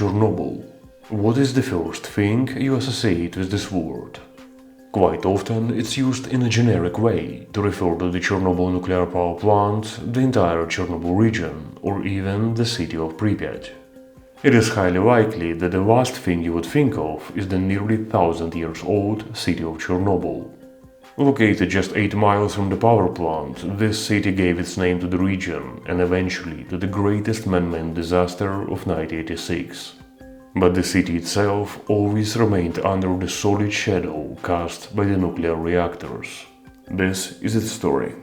Chernobyl. What is the first thing you associate with this word? Quite often it's used in a generic way to refer to the Chernobyl nuclear power plant, the entire Chernobyl region, or even the city of Pripyat. It is highly likely that the last thing you would think of is the nearly 1,000 years old city of Chernobyl. Located just 8 miles from the power plant, this city gave its name to the region and eventually to the greatest man-made disaster of 1986. But the city itself always remained under the solid shadow cast by the nuclear reactors. This is its story.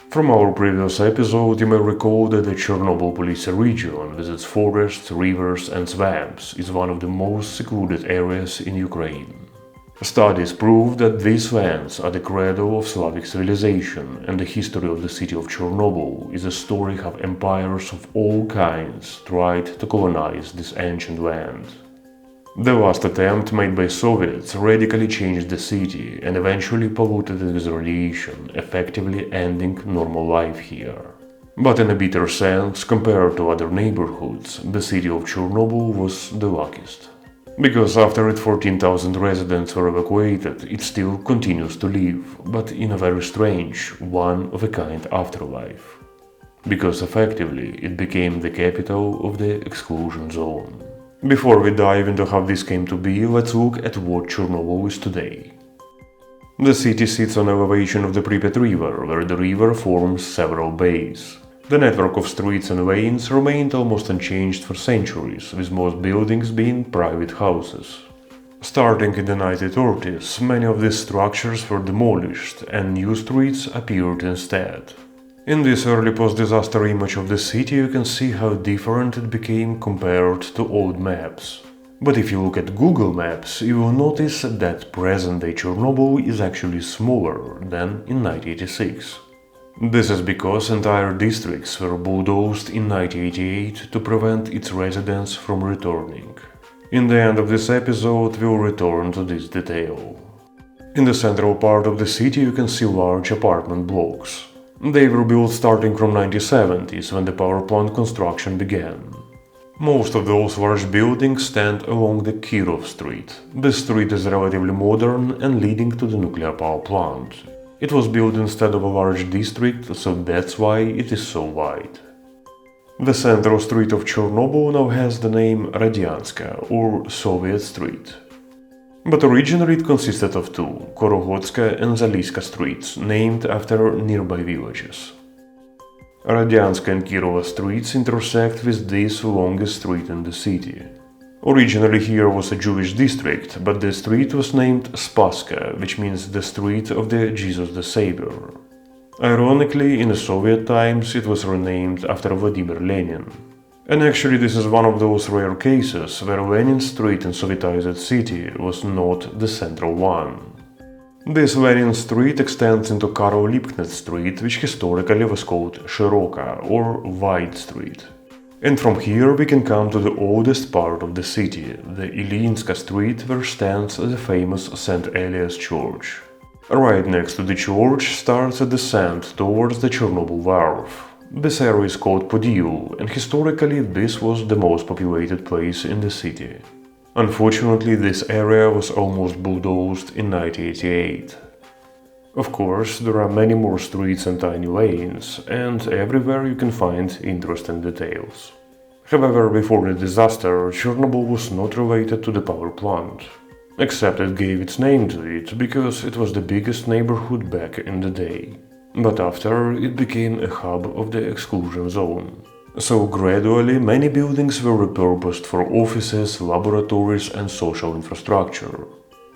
From our previous episode, you may recall that the Chernobyl Polisa region, with its forests, rivers and swamps, is one of the most secluded areas in Ukraine. Studies prove that these lands are the cradle of Slavic civilization, and the history of the city of Chernobyl is a story how empires of all kinds tried to colonize this ancient land. The last attempt made by Soviets radically changed the city and eventually polluted it with radiation, effectively ending normal life here. But in a bitter sense, compared to other neighborhoods, the city of Chernobyl was the luckiest. Because after its 14,000 residents were evacuated, it still continues to live, but in a very strange, one-of-a-kind afterlife. Because effectively it became the capital of the exclusion zone. Before we dive into how this came to be, let's look at what Chernobyl is today. The city sits on elevation of the Pripyat River, where the river forms several bays. The network of streets and lanes remained almost unchanged for centuries, with most buildings being private houses. Starting in the 1930s, many of these structures were demolished and new streets appeared instead. In this early post-disaster image of the city, you can see how different it became compared to old maps. But if you look at Google Maps, you will notice that present-day Chernobyl is actually smaller than in 1986. This is because entire districts were bulldozed in 1988 to prevent its residents from returning. In the end of this episode, we'll return to this detail. In the central part of the city you can see large apartment blocks. They were built starting from 1970s, when the power plant construction began. Most of those large buildings stand along the Kirov Street. This street is relatively modern and leading to the nuclear power plant. It was built instead of a large district, so that's why it is so wide. The central street of Chernobyl now has the name Radianska, or Soviet Street. But originally it consisted of two, Korohodska and Zaliska streets, named after nearby villages. Radianska and Kirova streets intersect with this longest street in the city. Originally here was a Jewish district, but the street was named Spaska, which means the street of the Jesus the Savior. Ironically, in the Soviet times it was renamed after Vladimir Lenin. And actually this is one of those rare cases where Lenin Street in Sovietized city was not the central one. This Lenin Street extends into Karl Liebknecht Street, which historically was called Shiroka, or Wide Street. And from here we can come to the oldest part of the city, the Ilyinska Street, where stands the famous St. Elias Church. Right next to the church starts a descent towards the Chernobyl Wharf. This area is called Podil, and historically this was the most populated place in the city. Unfortunately, this area was almost bulldozed in 1988. Of course, there are many more streets and tiny lanes, and everywhere you can find interesting details. However, before the disaster, Chernobyl was not related to the power plant. Except it gave its name to it because it was the biggest neighborhood back in the day. But after, it became a hub of the exclusion zone. So gradually many buildings were repurposed for offices, laboratories and social infrastructure.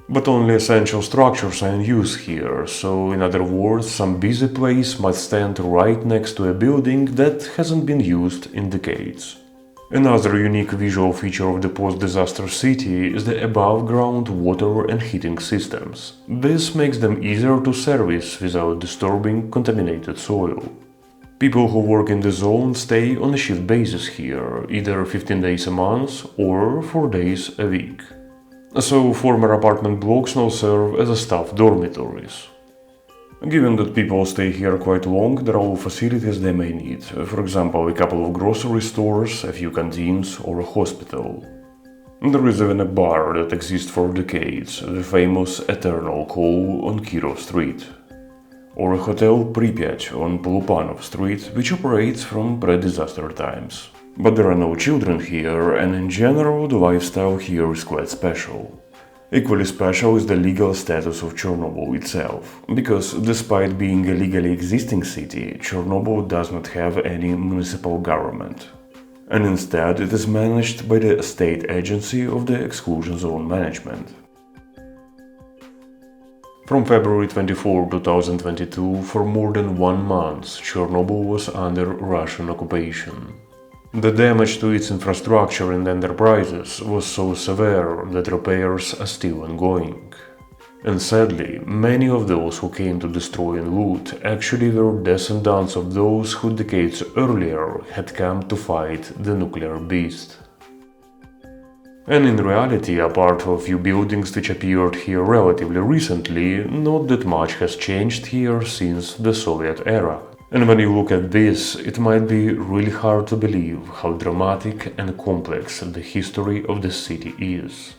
But only essential structures are in use here, so in other words, some busy place might stand right next to a building that hasn't been used in decades. Another unique visual feature of the post-disaster city is the above-ground water and heating systems. This makes them easier to service without disturbing contaminated soil. People who work in the zone stay on a shift basis here, either 15 days a month or 4 days a week. So former apartment blocks now serve as staff dormitories. Given that people stay here quite long, there are all facilities they may need, for example, a couple of grocery stores, a few canteens, or a hospital. There is even a bar that exists for decades, the famous Eternal Call on Kirov Street, or a hotel Pripyat on Polupanov Street, which operates from pre-disaster times. But there are no children here, and in general the lifestyle here is quite special. Equally special is the legal status of Chernobyl itself, because despite being a legally existing city, Chernobyl does not have any municipal government. And instead it is managed by the state agency of the exclusion zone management. From February 24, 2022, for more than 1 month, Chernobyl was under Russian occupation. The damage to its infrastructure and enterprises was so severe that repairs are still ongoing. And sadly, many of those who came to destroy and loot actually were descendants of those who decades earlier had come to fight the nuclear beast. And in reality, apart from a few buildings which appeared here relatively recently, not that much has changed here since the Soviet era. And when you look at this, it might be really hard to believe how dramatic and complex the history of the city is.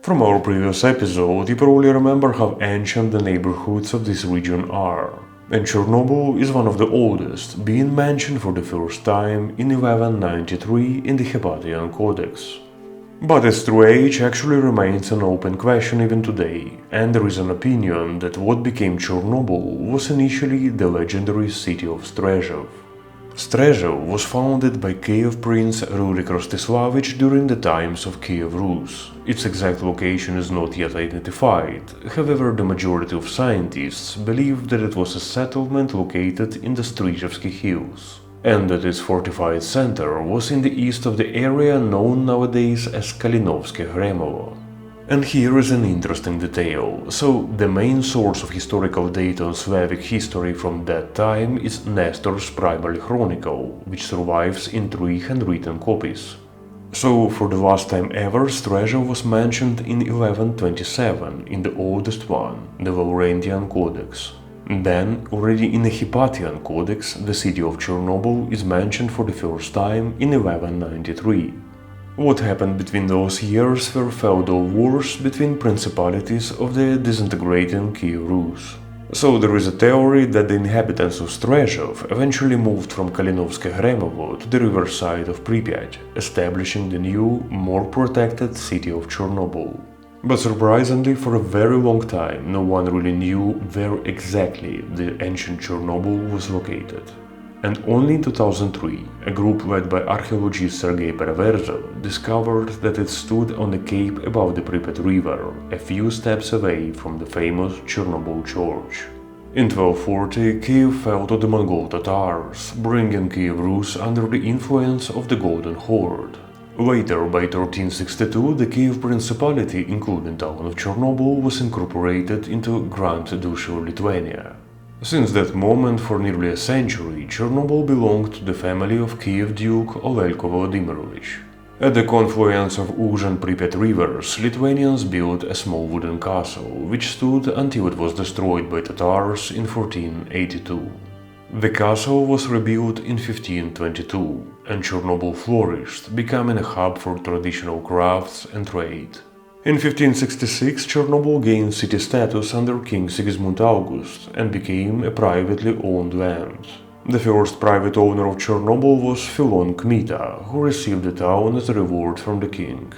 From our previous episode, you probably remember how ancient the neighborhoods of this region are. And Chernobyl is one of the oldest, being mentioned for the first time in 1193 in the Hypatian Codex. But its true age actually remains an open question even today, and there is an opinion that what became Chernobyl was initially the legendary city of Strezhov. Strezhov was founded by Kiev Prince Rurik Rostislavich during the times of Kiev Rus. Its exact location is not yet identified, however the majority of scientists believe that it was a settlement located in the Strizhevsky Hills, and that its fortified center was in the east of the area known nowadays as Kalinovske Hremovo. And here is an interesting detail. So, the main source of historical data on Slavic history from that time is Nestor's Primary Chronicle, which survives in 3 handwritten copies. So, for the last time ever, Strezhov was mentioned in 1127, in the oldest one, the Laurentian Codex. Then, already in the Hypatian Codex, the city of Chernobyl is mentioned for the first time in 1193. What happened between those years were feudal wars between principalities of the disintegrating Kiev Rus. So there is a theory that the inhabitants of Strezhov eventually moved from Kalinovske Hremovo to the riverside of Pripyat, establishing the new, more protected city of Chernobyl. But surprisingly, for a very long time, no one really knew where exactly the ancient Chernobyl was located. And only in 2003, a group led by archaeologist Sergei Pereverzov discovered that it stood on a cape above the Pripyat River, a few steps away from the famous Chernobyl Church. In 1240, Kiev fell to the Mongol Tatars, bringing Kiev Rus under the influence of the Golden Horde. Later, by 1362, the Kiev Principality, including the town of Chernobyl, was incorporated into Grand Duchy of Lithuania. Since that moment, for nearly a century, Chernobyl belonged to the family of Kiev Duke Olelko Volodymyrovich. At the confluence of Uzh and Pripyat rivers, Lithuanians built a small wooden castle, which stood until it was destroyed by Tatars in 1482. The castle was rebuilt in 1522, and Chernobyl flourished, becoming a hub for traditional crafts and trade. In 1566, Chernobyl gained city status under King Sigismund August and became a privately owned land. The first private owner of Chernobyl was Filon Kmita, who received the town as a reward from the king.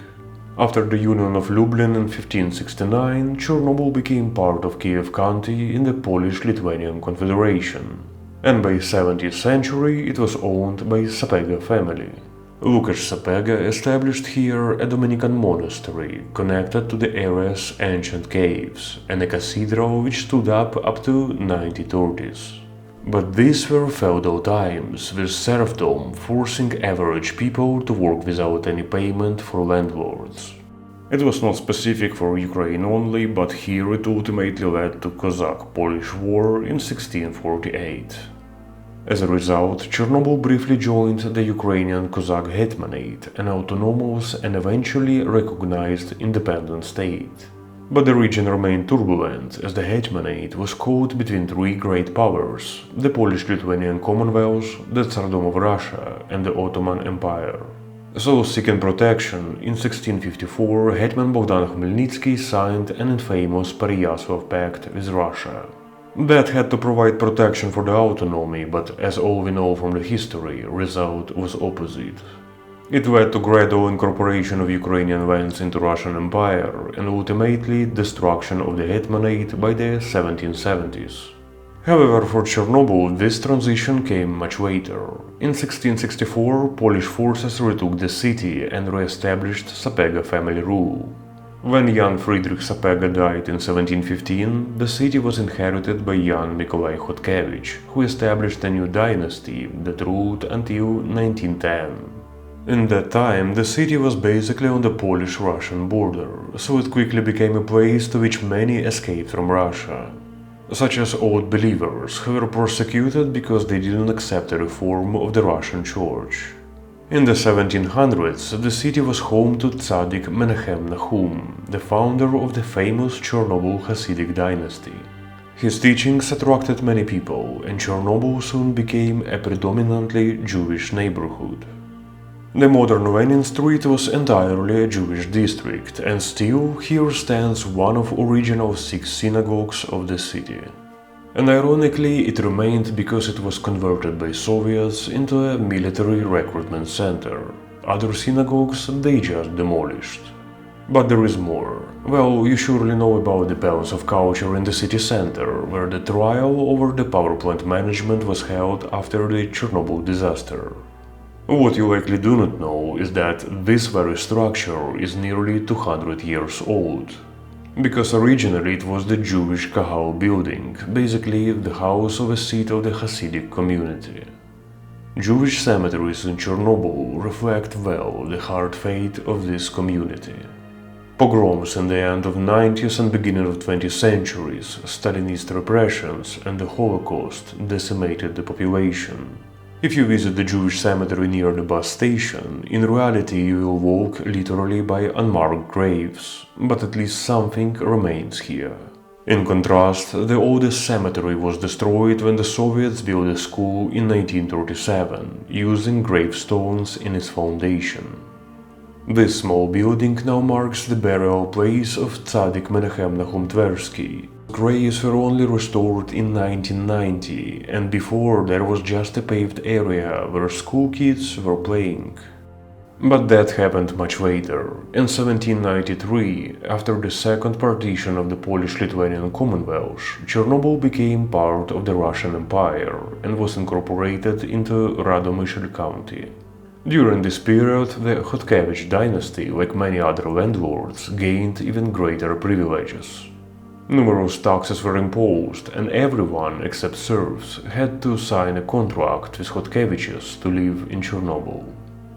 After the Union of Lublin in 1569, Chernobyl became part of Kiev County in the Polish-Lithuanian Confederation, and by the 17th century it was owned by Sapega family. Lukasz Sapega established here a Dominican monastery connected to the area's ancient caves, and a cathedral which stood up to 1930s. But these were feudal times, with serfdom forcing average people to work without any payment for landlords. It was not specific for Ukraine only, but here it ultimately led to Cossack-Polish War in 1648. As a result, Chernobyl briefly joined the Ukrainian Cossack Hetmanate, an autonomous and eventually recognized independent state. But the region remained turbulent as the Hetmanate was caught between three great powers: the Polish-Lithuanian Commonwealth, the Tsardom of Russia, and the Ottoman Empire. So, seeking protection, in 1654 Hetman Bogdan Khmelnytsky signed an infamous Pereyaslav Pact with Russia. That had to provide protection for the autonomy, but as all we know from the history, result was opposite. It led to gradual incorporation of Ukrainian lands into Russian Empire and ultimately destruction of the Hetmanate by the 1770s. However, for Chernobyl, this transition came much later. In 1664, Polish forces retook the city and re-established Sapega family rule. When Jan Friedrich Sapega died in 1715, the city was inherited by Jan Nikolai Khotkevich, who established a new dynasty that ruled until 1910. In that time, the city was basically on the Polish-Russian border, so it quickly became a place to which many escaped from Russia, such as old believers who were persecuted because they didn't accept a reform of the Russian Church. In the 1700s, the city was home to Tzaddik Menachem Nahum, the founder of the famous Chernobyl Hasidic dynasty. His teachings attracted many people, and Chernobyl soon became a predominantly Jewish neighborhood. The modern Lenin Street was entirely a Jewish district, and still here stands one of original 6 synagogues of the city. And ironically, it remained because it was converted by Soviets into a military recruitment center. Other synagogues they just demolished. But there is more. Well, you surely know about the Palace of Culture in the city center, where the trial over the power plant management was held after the Chernobyl disaster. What you likely do not know is that this very structure is nearly 200 years old. Because originally it was the Jewish Kahal building, basically the house of a seat of the Hasidic community. Jewish cemeteries in Chernobyl reflect well the hard fate of this community. Pogroms in the end of 19th and beginning of 20th centuries, Stalinist repressions and the Holocaust decimated the population. If you visit the Jewish cemetery near the bus station, in reality you will walk literally by unmarked graves, but at least something remains here. In contrast, the oldest cemetery was destroyed when the Soviets built a school in 1937, using gravestones in its foundation. This small building now marks the burial place of Tzaddik Menachem Nahum Tversky. Graves were only restored in 1990, and before there was just a paved area where school kids were playing. But that happened much later. In 1793, after the second partition of the Polish-Lithuanian Commonwealth, Chernobyl became part of the Russian Empire and was incorporated into Radomyśl County. During this period, the Khotkevich dynasty, like many other landlords, gained even greater privileges. Numerous taxes were imposed, and everyone except serfs had to sign a contract with Khotkeviches to live in Chernobyl.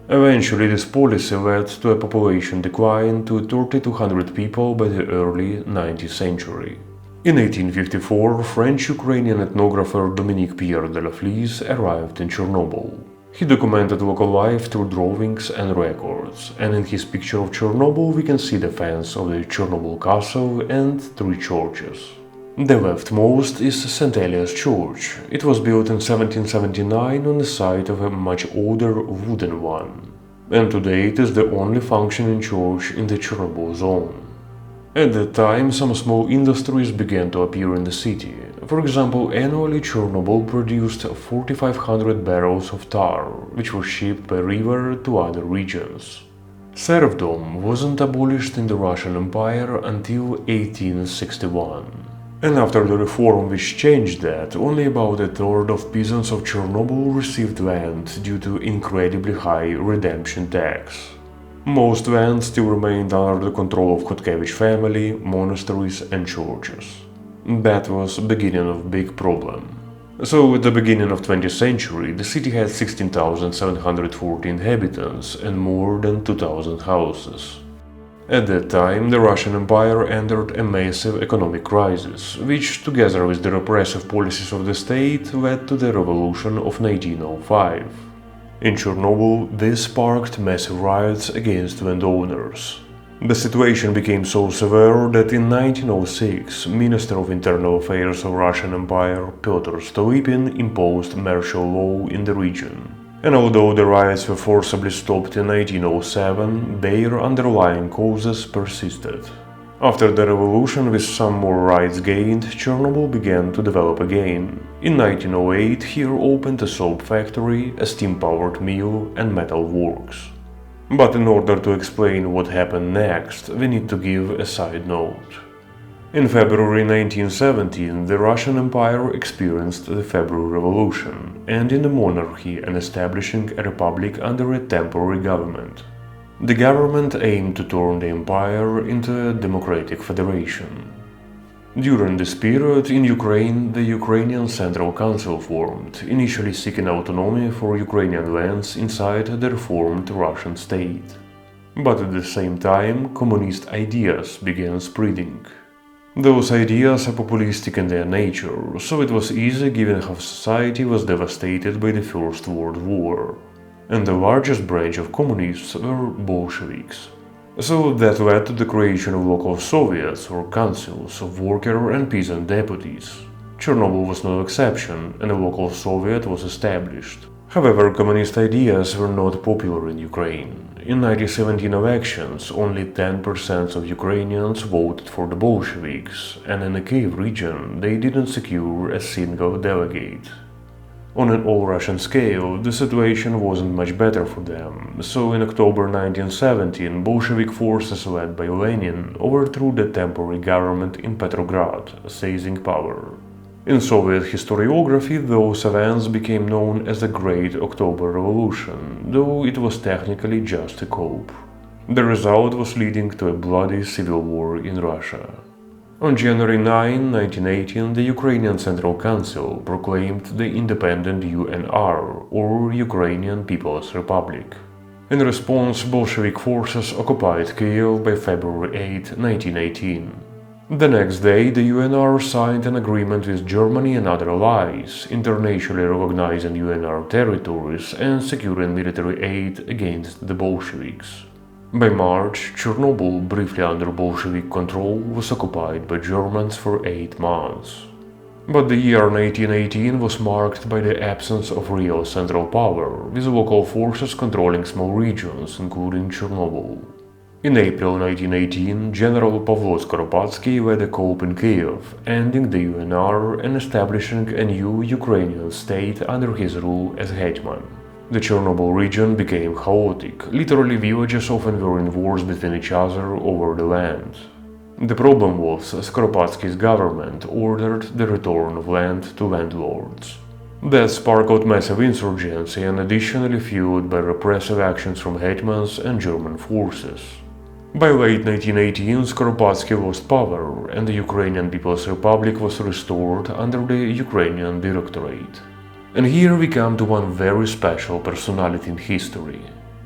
Eventually, this policy led to a population decline to 3,200 people by the early 19th century. In 1854, French-Ukrainian ethnographer Dominique Pierre de la Flies arrived in Chernobyl. He documented local life through drawings and records, and in his picture of Chernobyl we can see the fence of the Chernobyl castle and 3 churches. The leftmost is St. Elias Church. It was built in 1779 on the site of a much older wooden one, and today it is the only functioning church in the Chernobyl zone. At that time, some small industries began to appear in the city. For example, annually Chernobyl produced 4,500 barrels of tar, which were shipped by river to other regions. Serfdom wasn't abolished in the Russian Empire until 1861. And after the reform which changed that, only about a third of peasants of Chernobyl received land due to incredibly high redemption tax. Most land still remained under the control of Khotkevich family, monasteries and churches. That was the beginning of a big problem. So at the beginning of 20th century, the city had 16,740 inhabitants and more than 2,000 houses. At that time, the Russian Empire entered a massive economic crisis, which, together with the repressive policies of the state, led to the revolution of 1905. In Chernobyl, this sparked massive riots against landowners. The situation became so severe that in 1906, Minister of Internal Affairs of Russian Empire Pyotr Stolypin imposed martial law in the region. And although the riots were forcibly stopped in 1907, their underlying causes persisted. After the revolution, with some more rights gained, Chernobyl began to develop again. In 1908, here opened a soap factory, a steam-powered mill and metal works. But in order to explain what happened next, we need to give a side note. In February 1917, the Russian Empire experienced the February Revolution, ending the monarchy and establishing a republic under a temporary government. The government aimed to turn the empire into a democratic federation. During this period, in Ukraine, the Ukrainian Central Council formed, initially seeking autonomy for Ukrainian lands inside the reformed Russian state. But at the same time, communist ideas began spreading. Those ideas are populistic in their nature, so it was easy given how society was devastated by the First World War. And the largest branch of communists were Bolsheviks. So that led to the creation of local Soviets or councils of worker and peasant deputies. Chernobyl was no exception, and a local Soviet was established. However, communist ideas were not popular in Ukraine. In 1917 elections, only 10% of Ukrainians voted for the Bolsheviks, and in the Kiev region they didn't secure a single delegate. On an all-Russian scale, the situation wasn't much better for them, so in October 1917 Bolshevik forces led by Lenin overthrew the temporary government in Petrograd, seizing power. In Soviet historiography, those events became known as the Great October Revolution, though it was technically just a coup. The result was leading to a bloody civil war in Russia. On January 9, 1918, the Ukrainian Central Council proclaimed the independent UNR, or Ukrainian People's Republic. In response, Bolshevik forces occupied Kiev by February 8, 1918. The next day, the UNR signed an agreement with Germany and other allies, internationally recognizing UNR territories and securing military aid against the Bolsheviks. By March, Chernobyl, briefly under Bolshevik control, was occupied by Germans for 8 months. But the year 1918 was marked by the absence of real central power, with local forces controlling small regions, including Chernobyl. In April 1918, General Pavlo Skoropadsky led a coup in Kiev, ending the UNR and establishing a new Ukrainian state under his rule as hetman. The Chernobyl region became chaotic. Literally, villages often were in wars between each other over the land. The problem was Skoropadsky's government ordered the return of land to landlords. That sparked massive insurgency and additionally fueled by repressive actions from hetmans and German forces. By late 1918, Skoropadsky lost power, and the Ukrainian People's Republic was restored under the Ukrainian Directorate. And here we come to one very special personality in history.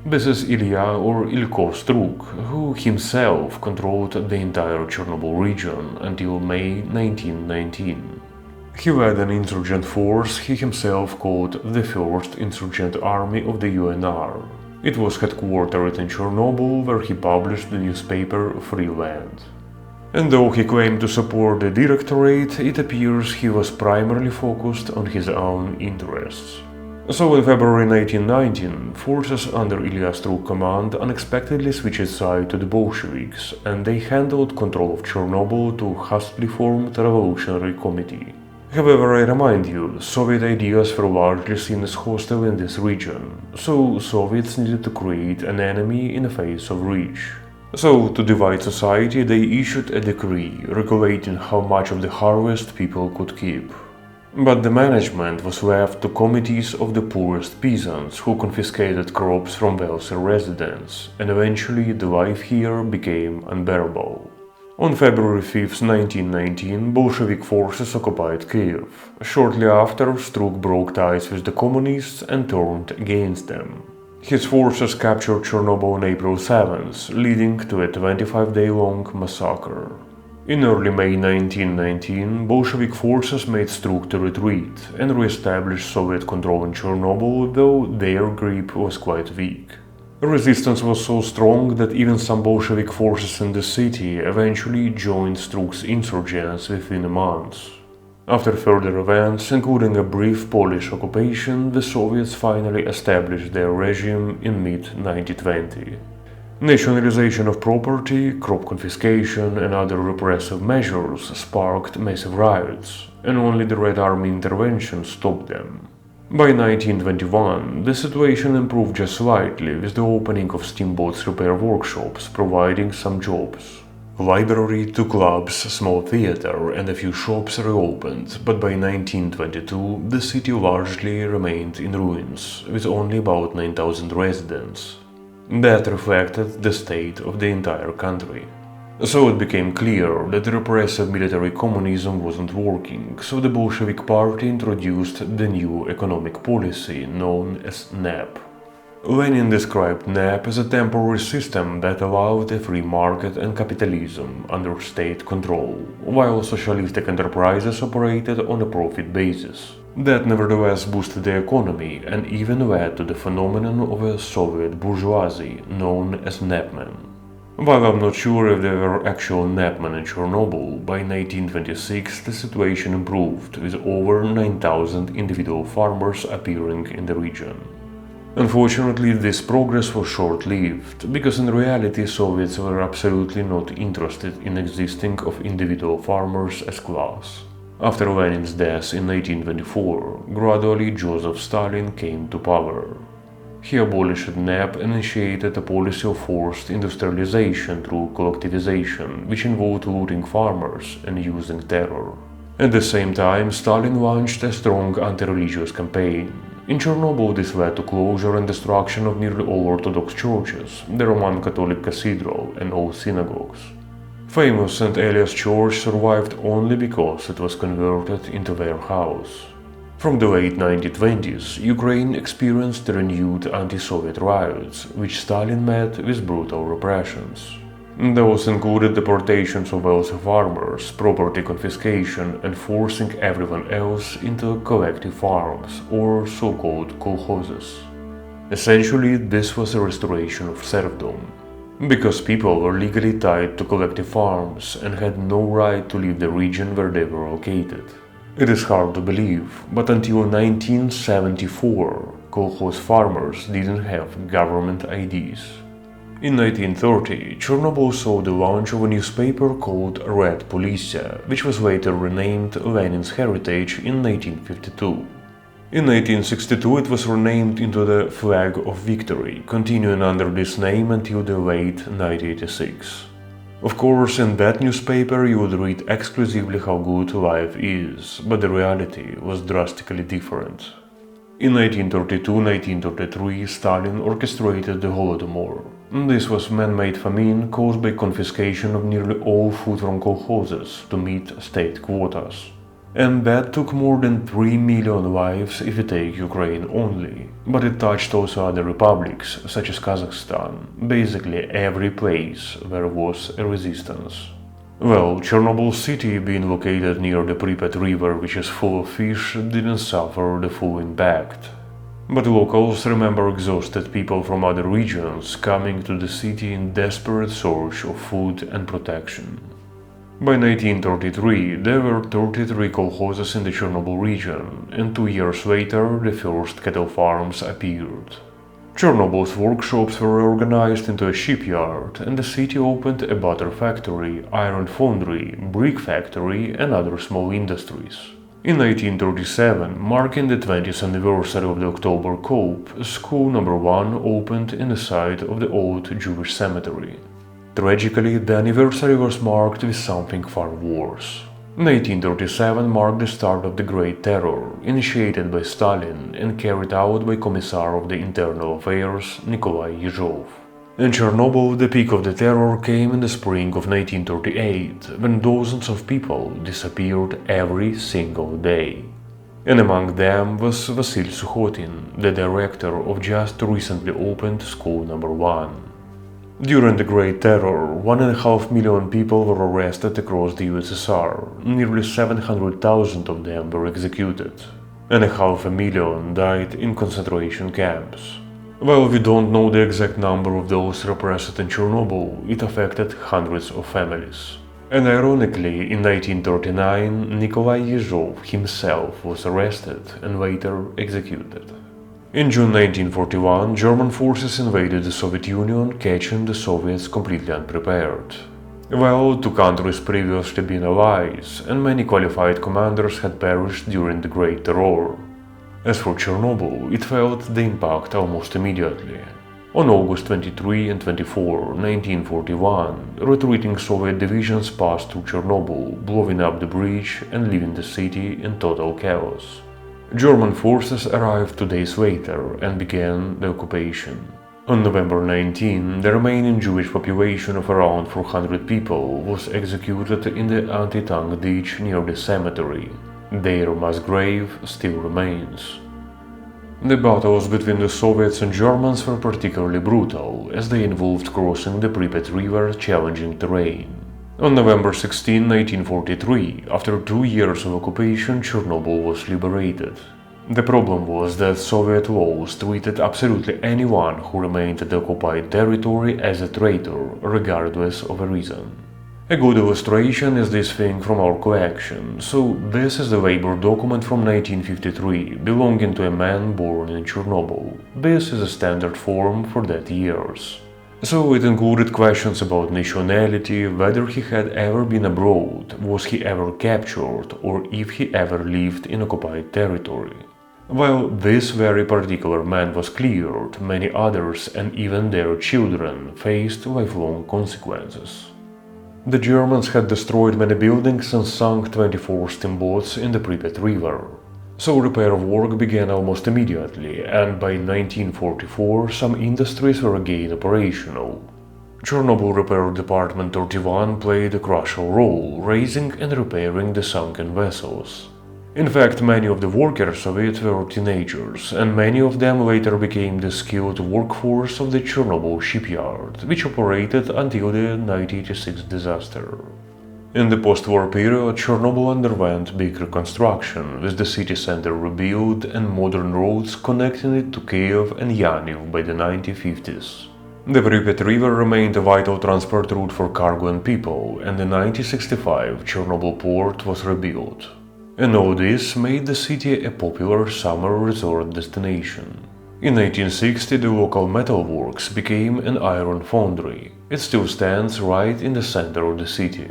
This is Ilya or Ilko Struk, who himself controlled the entire Chernobyl region until May 1919. He led an insurgent force he himself called the First Insurgent Army of the UNR. It was headquartered in Chernobyl, where he published the newspaper Freeland. And though he claimed to support the Directorate, it appears he was primarily focused on his own interests. So in February 1919, forces under Ilya Struk command unexpectedly switched side to the Bolsheviks, and they handed control of Chernobyl to a hastily formed revolutionary committee. However, I remind you, Soviet ideas were largely seen as hostile in this region, so Soviets needed to create an enemy in the face of reach. So, to divide society, they issued a decree regulating how much of the harvest people could keep. But the management was left to committees of the poorest peasants who confiscated crops from wealthy residents, and eventually the life here became unbearable. On February 5, 1919, Bolshevik forces occupied Kiev. Shortly after, Struk broke ties with the communists and turned against them. His forces captured Chernobyl on April 7th, leading to a 25-day-long massacre. In early May 1919, Bolshevik forces made Struk to retreat and re-establish Soviet control in Chernobyl, though their grip was quite weak. Resistance was so strong that even some Bolshevik forces in the city eventually joined Struk's insurgents within a month. After further events, including a brief Polish occupation, the Soviets finally established their regime in mid-1920. Nationalization of property, crop confiscation and other repressive measures sparked massive riots, and only the Red Army intervention stopped them. By 1921, the situation improved just slightly with the opening of steamboats repair workshops, providing some jobs. Library, two clubs, a small theater and a few shops reopened, but by 1922 the city largely remained in ruins, with only about 9,000 residents. That reflected the state of the entire country. So it became clear that the repressive military communism wasn't working, so the Bolshevik Party introduced the new economic policy known as NEP. Lenin described NEP as a temporary system that allowed a free market and capitalism under state control, while socialistic enterprises operated on a profit basis. That nevertheless boosted the economy and even led to the phenomenon of a Soviet bourgeoisie known as NEPmen. While I'm not sure if there were actual NEPmen in Chernobyl, by 1926 the situation improved, with over 9,000 individual farmers appearing in the region. Unfortunately, this progress was short-lived, because in reality Soviets were absolutely not interested in existing of individual farmers as class. After Lenin's death in 1924, gradually Joseph Stalin came to power. He abolished NEP and initiated a policy of forced industrialization through collectivization, which involved looting farmers and using terror. At the same time, Stalin launched a strong anti-religious campaign. In Chernobyl, this led to closure and destruction of nearly all Orthodox churches, the Roman Catholic Cathedral and all synagogues. Famous St. Elias Church survived only because it was converted into their house. From the late 1920s, Ukraine experienced renewed anti-Soviet riots, which Stalin met with brutal repressions. Those included deportations of wealthy farmers, property confiscation, and forcing everyone else into collective farms, or so-called kolkhozes. Essentially, this was a restoration of serfdom, because people were legally tied to collective farms and had no right to leave the region where they were located. It is hard to believe, but until 1974, kolkhoz farmers didn't have government IDs. In 1930, Chernobyl saw the launch of a newspaper called Red Polisia, which was later renamed Lenin's Heritage in 1952. In 1962 it was renamed into the Flag of Victory, continuing under this name until the late 1986. Of course, in that newspaper you would read exclusively how good life is, but the reality was drastically different. In 1932-1933, Stalin orchestrated the Holodomor. This was man-made famine caused by confiscation of nearly all food from kolkhozes to meet state quotas. And that took more than 3 million lives if you take Ukraine only. But it touched also other republics, such as Kazakhstan, basically every place where was a resistance. Well, Chernobyl city, being located near the Pripyat river, which is full of fish, didn't suffer the full impact. But locals remember exhausted people from other regions coming to the city in desperate search of food and protection. By 1933, there were 33 kolkhozes in the Chernobyl region, and 2 years later the first cattle farms appeared. Chernobyl's workshops were organized into a shipyard, and the city opened a butter factory, iron foundry, brick factory and other small industries. In 1937, marking the 20th anniversary of the October Coup, School No. 1 opened in the site of the old Jewish cemetery. Tragically, the anniversary was marked with something far worse. 1937 marked the start of the Great Terror, initiated by Stalin and carried out by Commissar of the Internal Affairs Nikolai Yezhov. In Chernobyl, the peak of the terror came in the spring of 1938, when dozens of people disappeared every single day. And among them was Vasil Sukhotin, the director of just recently opened School No. 1. During the Great Terror, 1.5 million people were arrested across the USSR, nearly 700,000 of them were executed, and 500,000 died in concentration camps. While we don't know the exact number of those repressed in Chernobyl, it affected hundreds of families. And ironically, in 1939, Nikolai Yezhov himself was arrested and later executed. In June 1941, German forces invaded the Soviet Union, catching the Soviets completely unprepared. Well, two countries previously been allies, and many qualified commanders had perished during the Great Terror. As for Chernobyl, it felt the impact almost immediately. On August 23 and 24, 1941, retreating Soviet divisions passed through Chernobyl, blowing up the bridge and leaving the city in total chaos. German forces arrived 2 days later and began the occupation. On November 19, the remaining Jewish population of around 400 people was executed in the anti-tank ditch near the cemetery. Their mass grave still remains. The battles between the Soviets and Germans were particularly brutal, as they involved crossing the Pripyat River, challenging terrain. On November 16, 1943, after 2 years of occupation, Chernobyl was liberated. The problem was that Soviet laws treated absolutely anyone who remained at the occupied territory as a traitor, regardless of a reason. A good illustration is this thing from our collection. So this is the labor document from 1953, belonging to a man born in Chernobyl. This is a standard form for that years. So it included questions about nationality, whether he had ever been abroad, was he ever captured, or if he ever lived in occupied territory. While this very particular man was cleared, many others and even their children faced lifelong consequences. The Germans had destroyed many buildings and sunk 24 steamboats in the Pripyat River. So repair work began almost immediately, and by 1944 some industries were again operational. Chernobyl Repair Department 31 played a crucial role, raising and repairing the sunken vessels. In fact, many of the workers of it were teenagers, and many of them later became the skilled workforce of the Chernobyl shipyard, which operated until the 1986 disaster. In the post-war period, Chernobyl underwent big reconstruction, with the city center rebuilt and modern roads connecting it to Kiev and Yaniv by the 1950s. The Pripyat River remained a vital transport route for cargo and people, and in 1965 Chernobyl port was rebuilt. And all this made the city a popular summer resort destination. In 1860 the local metalworks became an iron foundry. It still stands right in the center of the city.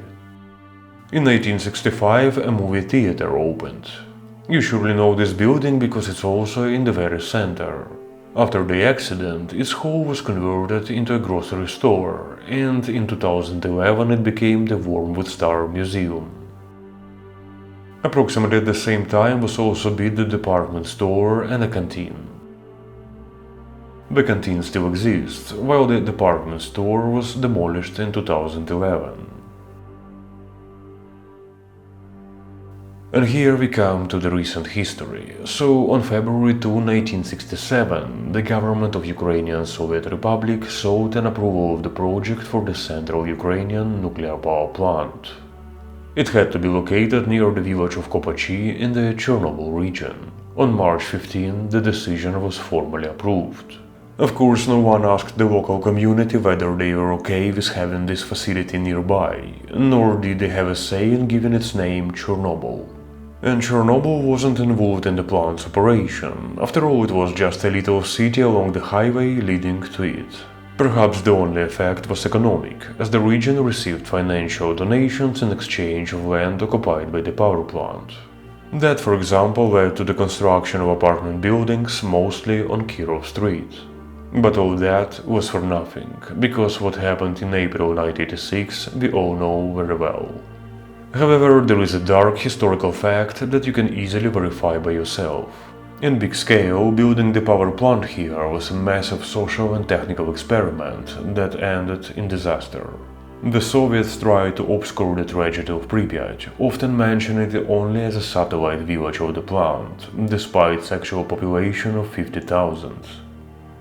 In 1865 a movie theater opened. You surely know this building because it's also in the very center. After the accident, its hall was converted into a grocery store, and in 2011 it became the Wormwood Star Museum. Approximately at the same time was also built the department store and a canteen. The canteen still exists, while the department store was demolished in 2011. And here we come to the recent history. So, on February 2, 1967, the government of Ukrainian Soviet Republic sought an approval of the project for the Central Ukrainian nuclear power plant. It had to be located near the village of Kopachi in the Chernobyl region. On March 15, the decision was formally approved. Of course, no one asked the local community whether they were okay with having this facility nearby, nor did they have a say in giving its name Chernobyl. And Chernobyl wasn't involved in the plant's operation. After all, it was just a little city along the highway leading to it. Perhaps the only effect was economic, as the region received financial donations in exchange of land occupied by the power plant. That, for example, led to the construction of apartment buildings, mostly on Kirov Street. But all that was for nothing, because what happened in April 1986 we all know very well. However, there is a dark historical fact that you can easily verify by yourself. In big scale, building the power plant here was a massive social and technical experiment that ended in disaster. The Soviets tried to obscure the tragedy of Pripyat, often mentioning it only as a satellite village of the plant, despite its actual population of 50,000.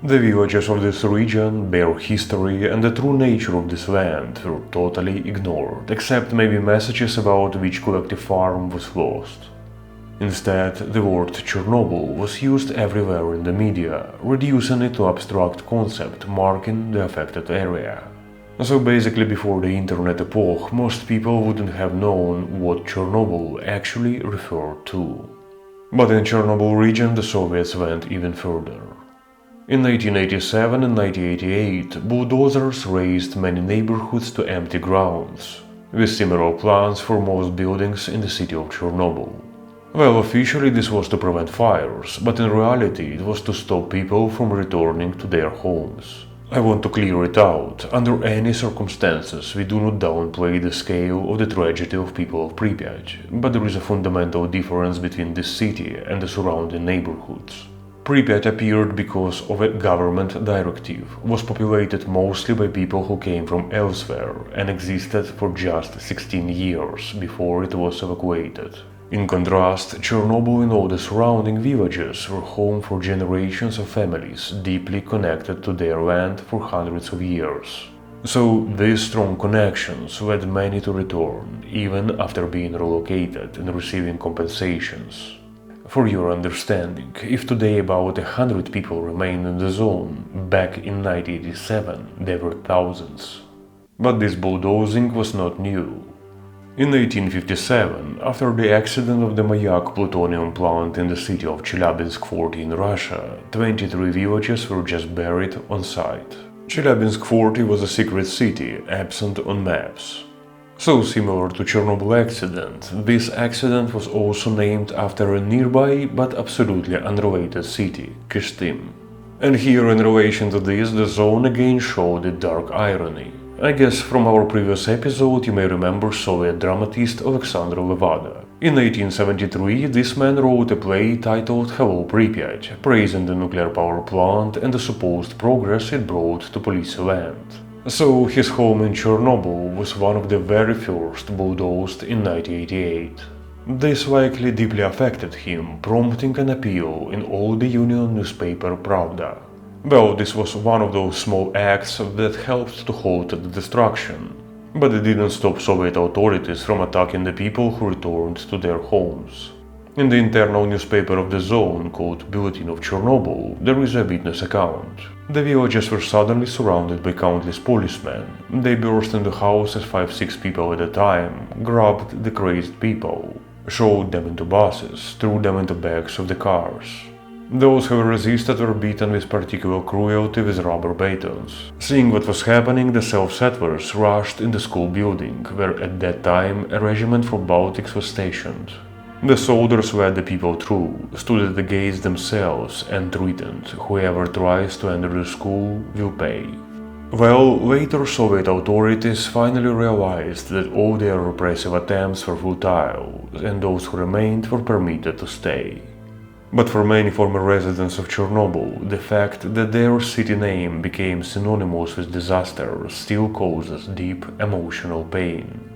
The villages of this region, their history and the true nature of this land were totally ignored, except maybe messages about which collective farm was lost. Instead, the word Chernobyl was used everywhere in the media, reducing it to abstract concept marking the affected area. So basically before the internet epoch, most people wouldn't have known what Chernobyl actually referred to. But in Chernobyl region the Soviets went even further. In 1987 and 1988, bulldozers razed many neighborhoods to empty grounds, with similar plans for most buildings in the city of Chernobyl. Well, officially this was to prevent fires, but in reality it was to stop people from returning to their homes. I want to clear it out. Under any circumstances, we do not downplay the scale of the tragedy of people of Pripyat, but there is a fundamental difference between this city and the surrounding neighborhoods. Pripyat appeared because of a government directive, was populated mostly by people who came from elsewhere and existed for just 16 years before it was evacuated. In contrast, Chernobyl and all the surrounding villages were home for generations of families deeply connected to their land for hundreds of years. So these strong connections led many to return, even after being relocated and receiving compensations. For your understanding, if today about 100 people remain in the zone, back in 1987 there were thousands. But this bulldozing was not new. In 1857, after the accident of the Mayak plutonium plant in the city of Chelyabinsk Fort in Russia, 23 villages were just buried on site. Chelyabinsk Fort was a secret city, absent on maps. So similar to Chernobyl accident, this accident was also named after a nearby but absolutely unrelated city, Kyshtym. And here in relation to this, the zone again showed a dark irony. I guess from our previous episode you may remember Soviet dramatist Alexander Levada. In 1873, this man wrote a play titled Hello Pripyat, praising the nuclear power plant and the supposed progress it brought to Police land. So his home in Chernobyl was one of the very first bulldozed in 1988. This likely deeply affected him, prompting an appeal in all the Union newspaper Pravda. Well, this was one of those small acts that helped to halt the destruction, but it didn't stop Soviet authorities from attacking the people who returned to their homes. In the internal newspaper of the zone, called Bulletin of Chernobyl, there is a witness account. The villagers were suddenly surrounded by countless policemen. They burst into houses 5-6 people at a time, grabbed the crazed people, shoved them into buses, threw them into bags of the cars. Those who resisted were beaten with particular cruelty with rubber batons. Seeing what was happening, the self-settlers rushed in the school building, where at that time a regiment from Baltics was stationed. The soldiers led the people through, stood at the gates themselves and threatened, whoever tries to enter the school will pay. Well, later Soviet authorities finally realized that all their repressive attempts were futile, and those who remained were permitted to stay. But for many former residents of Chernobyl, the fact that their city name became synonymous with disaster still causes deep emotional pain.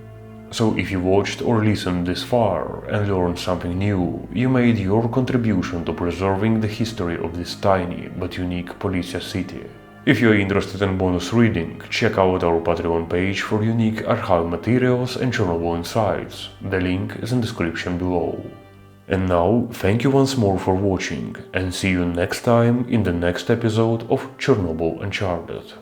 So if you watched or listened this far and learned something new, you made your contribution to preserving the history of this tiny but unique Polisia city. If you're interested in bonus reading, check out our Patreon page for unique archive materials and Chernobyl insights. The link is in the description below. And now, thank you once more for watching, and see you next time in the next episode of Chernobyl Uncharted.